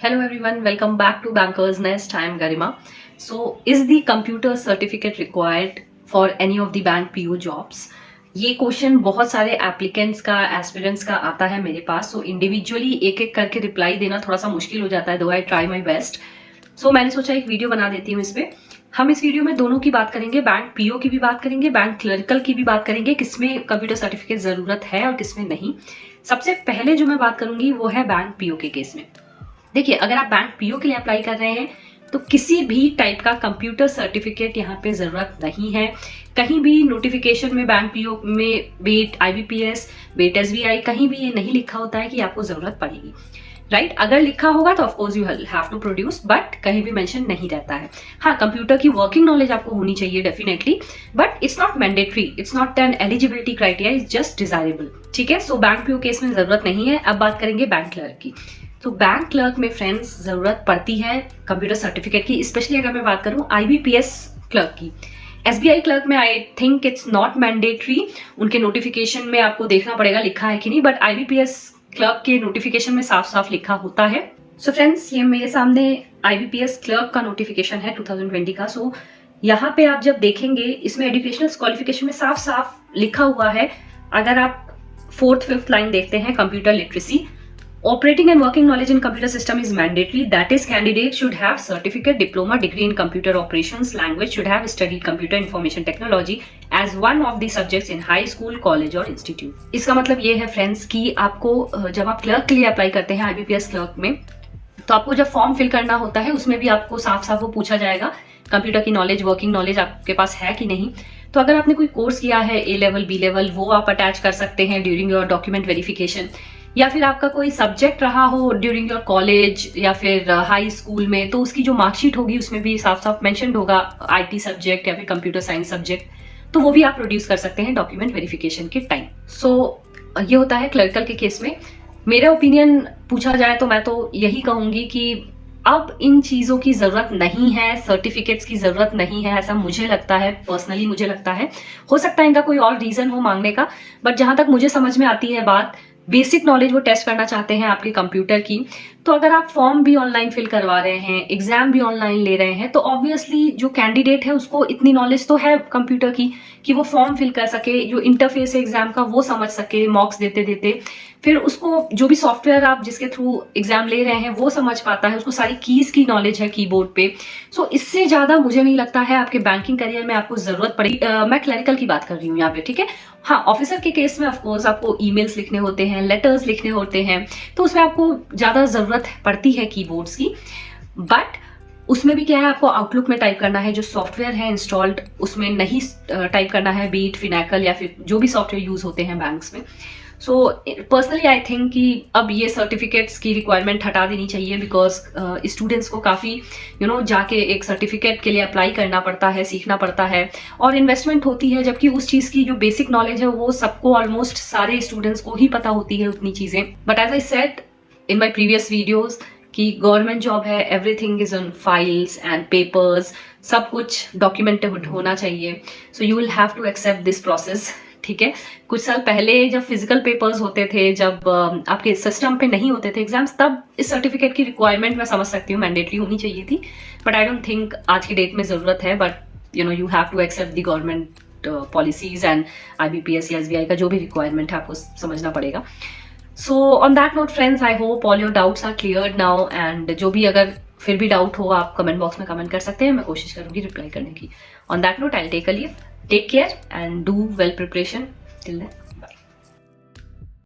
Hello everyone, welcome back to Banker's Nest. I am Garima. So, is the computer certificate required for any of the bank PO jobs? ये question बहुत सारे applicants का aspirants का आता है मेरे पास. सो individually एक एक करके रिप्लाई देना थोड़ा सा मुश्किल हो जाता है, दो आई ट्राई माई बेस्ट. सो मैंने सोचा एक वीडियो बना देती हूँ इस पे. हम इस वीडियो में दोनों की बात करेंगे, बैंक पीओ की भी बात करेंगे, बैंक क्लरिकल की भी बात करेंगे, किसमें कंप्यूटर सर्टिफिकेट जरूरत है और किसमें नहीं. सबसे पहले जो मैं बात करूंगी वो है बैंक पीओ के केस में. देखिए, अगर आप बैंक पीओ के लिए अप्लाई कर रहे हैं तो किसी भी टाइप का कंप्यूटर सर्टिफिकेट यहाँ पे जरूरत नहीं है. कहीं भी नोटिफिकेशन में बैंक पीओ में बीट IBPS बीट SBI कहीं भी ये नहीं लिखा होता है कि आपको जरूरत पड़ेगी. राइट अगर लिखा होगा तो of course you have to produce, but कहीं भी मेंशन नहीं रहता है. हाँ, कंप्यूटर की वर्किंग नॉलेज आपको होनी चाहिए definitely, but it's not mandatory, it's not an eligibility criteria, it's just desirable. ठीक है, सो बैंक पीओ केस में जरूरत नहीं है. अब बात करेंगे बैंक क्लर्क की. तो बैंक क्लर्क में फ्रेंड्स जरूरत पड़ती है कंप्यूटर सर्टिफिकेट की, स्पेशली अगर मैं बात करूं IBPS क्लर्क की. SBI क्लर्क में I think it's not mandatory, उनके नोटिफिकेशन में आपको देखना पड़ेगा लिखा है कि नहीं, बट IBPS क्लर्क के नोटिफिकेशन में साफ साफ लिखा होता है. सो फ्रेंड्स, ये मेरे सामने IBPS क्लर्क का नोटिफिकेशन है 2020 का. सो यहाँ पे आप जब देखेंगे इसमें एजुकेशनल क्वालिफिकेशन में साफ साफ लिखा हुआ है. अगर आप 4th-5th लाइन देखते हैं, computer literacy, operating and working knowledge in computer system is mandatory. That is, candidate should have certificate, diploma, degree in computer operations. Language should have studied computer information technology as one of the subjects in high school, college or institute. इसका मतलब ये है friends कि आपको जब आप clerk के लिए अप्लाई करते हैं IBPS क्लर्क में, तो आपको जब फॉर्म फिल करना होता है उसमें भी आपको साफ साफ वो पूछा जाएगा कंप्यूटर की नॉलेज, वर्किंग नॉलेज आपके पास है कि नहीं. तो अगर आपने कोई कोर्स किया है A लेवल B लेवल, वो आप अटैच कर सकते हैं ड्यूरिंग योर डॉक्यूमेंट वेरिफिकेशन. या फिर आपका कोई सब्जेक्ट रहा हो ड्यूरिंग योर कॉलेज या फिर हाई स्कूल में, तो उसकी जो मार्कशीट होगी उसमें भी साफ साफ मेंशन्ड होगा IT सब्जेक्ट या फिर कंप्यूटर साइंस सब्जेक्ट, तो वो भी आप प्रोड्यूस कर सकते हैं डॉक्यूमेंट वेरिफिकेशन के टाइम. सो ये होता है क्लरिकल के केस में. मेरा ओपिनियन पूछा जाए तो मैं तो यही कहूंगी कि अब इन चीजों की जरूरत नहीं है, सर्टिफिकेट्स की जरूरत नहीं है, ऐसा मुझे लगता है, पर्सनली मुझे लगता है. हो सकता है इनका कोई और रीजन हो मांगने का, बट जहां तक मुझे समझ में आती है बात, बेसिक नॉलेज वो टेस्ट करना चाहते हैं आपके कंप्यूटर की. तो अगर आप फॉर्म भी ऑनलाइन फिल करवा रहे हैं, एग्जाम भी ऑनलाइन ले रहे हैं, तो ऑब्वियसली जो कैंडिडेट है उसको इतनी नॉलेज तो है कंप्यूटर की कि वो फॉर्म फिल कर सके, जो इंटरफेस है एग्जाम का वो समझ सके मॉक्स देते देते, फिर उसको जो भी सॉफ्टवेयर आप जिसके थ्रू एग्जाम ले रहे हैं वो समझ पाता है, उसको सारी कीज की नॉलेज है कीबोर्ड पे. सो इससे ज्यादा मुझे नहीं लगता है आपके बैंकिंग करियर में आपको जरूरत पड़ेगी. मैं क्लरिकल की बात कर रही हूँ यहाँ पे. ठीक है, हाँ, ऑफिसर के केस में ऑफकोर्स आपको ईमेल्स लिखने होते हैं, लेटर्स लिखने होते हैं, तो उसमें आपको ज्यादा जरूरत पड़ती है कीबोर्ड्स की. बट उसमें भी क्या है, आपको आउटलुक में टाइप करना है, जो सॉफ्टवेयर है इंस्टॉल्ड उसमें नहीं टाइप करना है, बीट फिनेकल या फिर जो भी सॉफ्टवेयर यूज होते हैं बैंक्स में. सो पर्सनली आई थिंक कि अब ये सर्टिफिकेट्स की रिक्वायरमेंट हटा देनी चाहिए, बिकॉज स्टूडेंट्स को काफ़ी जाके एक सर्टिफिकेट के लिए अप्लाई करना पड़ता है, सीखना पड़ता है और इन्वेस्टमेंट होती है, जबकि उस चीज़ की जो बेसिक नॉलेज है वो सबको ऑलमोस्ट सारे स्टूडेंट्स को ही पता होती है उतनी चीज़ें. But as I said in my previous videos कि गवर्नमेंट जॉब है, everything is on files and papers, सब कुछ डॉक्यूमेंटेड होना चाहिए. So you will have to accept this process. ठीक है, कुछ साल पहले जब फिजिकल पेपर्स होते थे, जब आपके सिस्टम पे नहीं होते थे एग्जाम्स, तब इस सर्टिफिकेट की रिक्वायरमेंट मैं समझ सकती हूँ, मैंडेटरी होनी चाहिए थी. बट आई डोंट थिंक आज की डेट में जरूरत है. But you have to accept the government policies and IBPS या SBI का जो भी रिक्वायरमेंट है आपको समझना पड़ेगा. So on that note friends, I hope all your doubts are cleared now. And जो भी अगर फिर भी डाउट हो आप कमेंट बॉक्स में कमेंट कर सकते हैं, मैं कोशिश करूंगी रिप्लाई करने की. On that note, I take a leave. Take care and do well preparation till then.